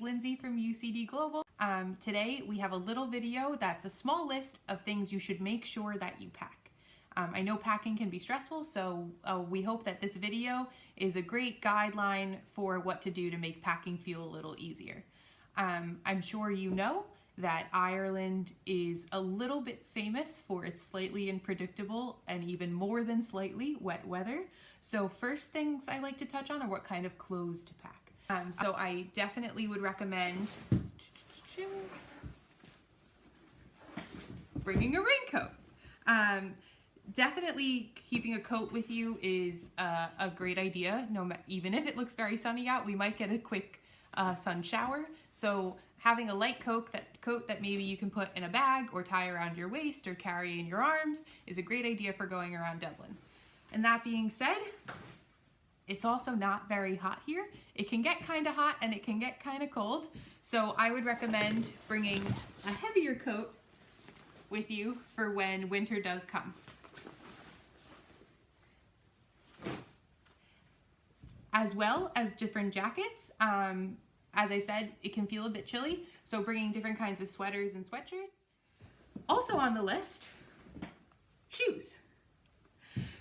Lindsay from UCD Global. Today we have a little video that's a small list of things you should make sure that you pack. I know packing can be stressful, so we hope that this video is a great guideline for what to do to make packing feel a little easier. I'm sure you know that Ireland is a little bit famous for its slightly unpredictable and even more than slightly wet weather. So first things I like to touch on are what kind of clothes to pack. So I definitely would recommend bringing a raincoat. Definitely keeping a coat with you is a great idea. Even if it looks very sunny out, we might get a quick sun shower. So having a light coat that maybe you can put in a bag or tie around your waist or carry in your arms is a great idea for going around Dublin. And that being said, it's also not very hot here. It can get kind of hot and it can get kind of cold. So I would recommend bringing a heavier coat with you for when winter does come. As well as different jackets. As I said, it can feel a bit chilly, so bringing different kinds of sweaters and sweatshirts. Also on the list, shoes.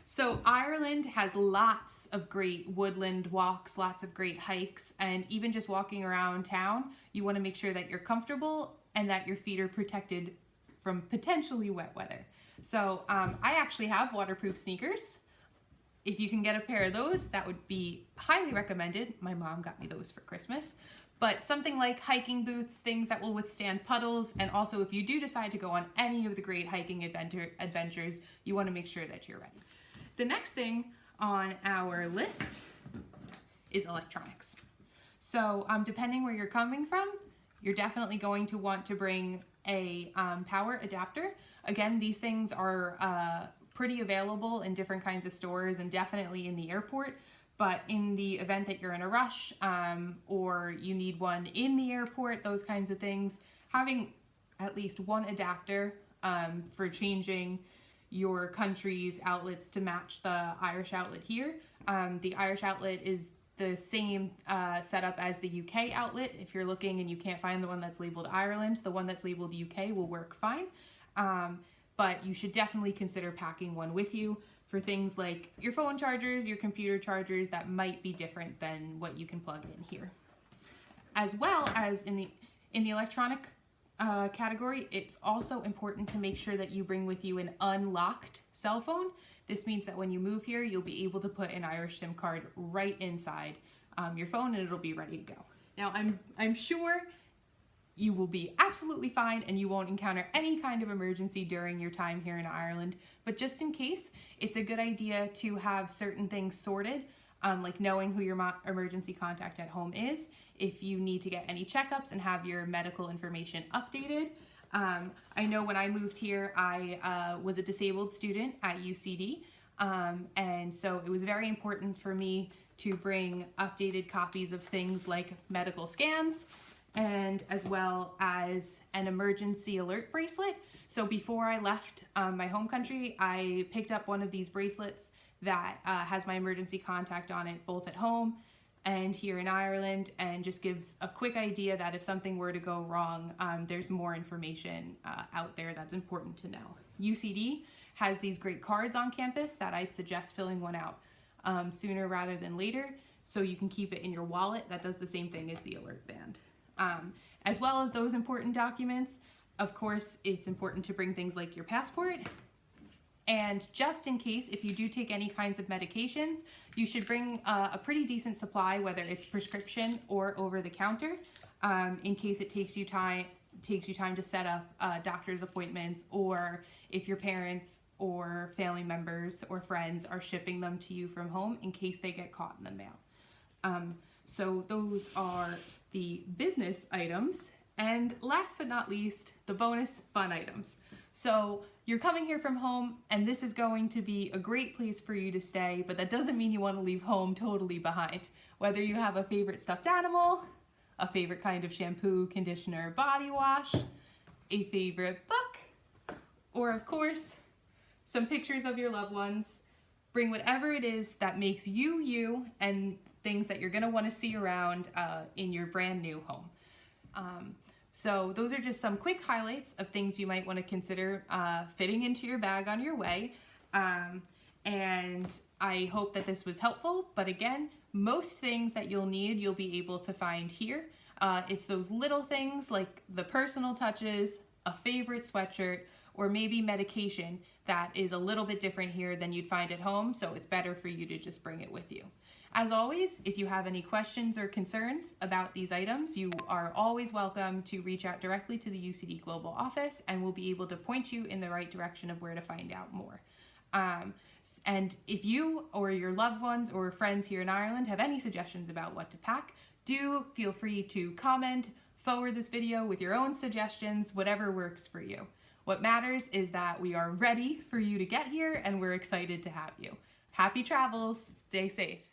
So Ireland has lots of great woodland walks, lots of great hikes, and even just walking around town, you want to make sure that you're comfortable and that your feet are protected from potentially wet weather. So I actually have waterproof sneakers. If you can get a pair of those, that would be highly recommended. My mom got me those for Christmas. But something like hiking boots, things that will withstand puddles, and also if you do decide to go on any of the great hiking adventures, you want to make sure that you're ready. The next thing on our list is electronics. So depending where you're coming from, you're definitely going to want to bring a power adapter. Again, these things are pretty available in different kinds of stores and definitely in the airport, but in the event that you're in a rush or you need one in the airport, those kinds of things, having at least one adapter for changing your country's outlets to match the Irish outlet here. The Irish outlet is the same setup as the UK outlet. If you're looking and you can't find the one that's labeled Ireland, the one that's labeled UK will work fine. But you should definitely consider packing one with you for things like your phone chargers, your computer chargers that might be different than what you can plug in here. As well as in the electronic category, it's also important to make sure that you bring with you an unlocked cell phone. This means that when you move here, you'll be able to put an Irish SIM card right inside your phone and it'll be ready to go. Now, I'm sure you will be absolutely fine and you won't encounter any kind of emergency during your time here in Ireland, but just in case, it's a good idea to have certain things sorted, like knowing who your emergency contact at home is, if you need to get any checkups and have your medical information updated. I know when I moved here, I was a disabled student at UCD, and so it was very important for me to bring updated copies of things like medical scans, and as well as an emergency alert bracelet. So before I left my home country, I picked up one of these bracelets that has my emergency contact on it, both at home and here in Ireland, and just gives a quick idea that if something were to go wrong, there's more information out there that's important to know. UCD has these great cards on campus that I'd suggest filling one out sooner rather than later, so you can keep it in your wallet. That does the same thing as the alert band. As well as those important documents, of course, it's important to bring things like your passport. And just in case, if you do take any kinds of medications, you should bring a pretty decent supply, whether it's prescription or over the counter, in case it takes you time to set up doctor's appointments, or if your parents or family members or friends are shipping them to you from home in case they get caught in the mail. So those are the business items, and last but not least, the bonus fun items. So you're coming here from home and this is going to be a great place for you to stay, but that doesn't mean you want to leave home totally behind. Whether you have a favorite stuffed animal, a favorite kind of shampoo, conditioner, body wash, a favorite book, or of course, some pictures of your loved ones, bring whatever it is that makes you, you, and things that you're going to want to see around in your brand new home. So those are just some quick highlights of things you might want to consider fitting into your bag on your way. And I hope that this was helpful. But again, most things that you'll need, you'll be able to find here. It's those little things like the personal touches, a favorite sweatshirt, or maybe medication that is a little bit different here than you'd find at home. So it's better for you to just bring it with you. As always, if you have any questions or concerns about these items, you are always welcome to reach out directly to the UCD Global office, and we'll be able to point you in the right direction of where to find out more. And if you or your loved ones or friends here in Ireland have any suggestions about what to pack, do feel free to comment, forward this video with your own suggestions, whatever works for you. What matters is that we are ready for you to get here, and we're excited to have you. Happy travels, stay safe.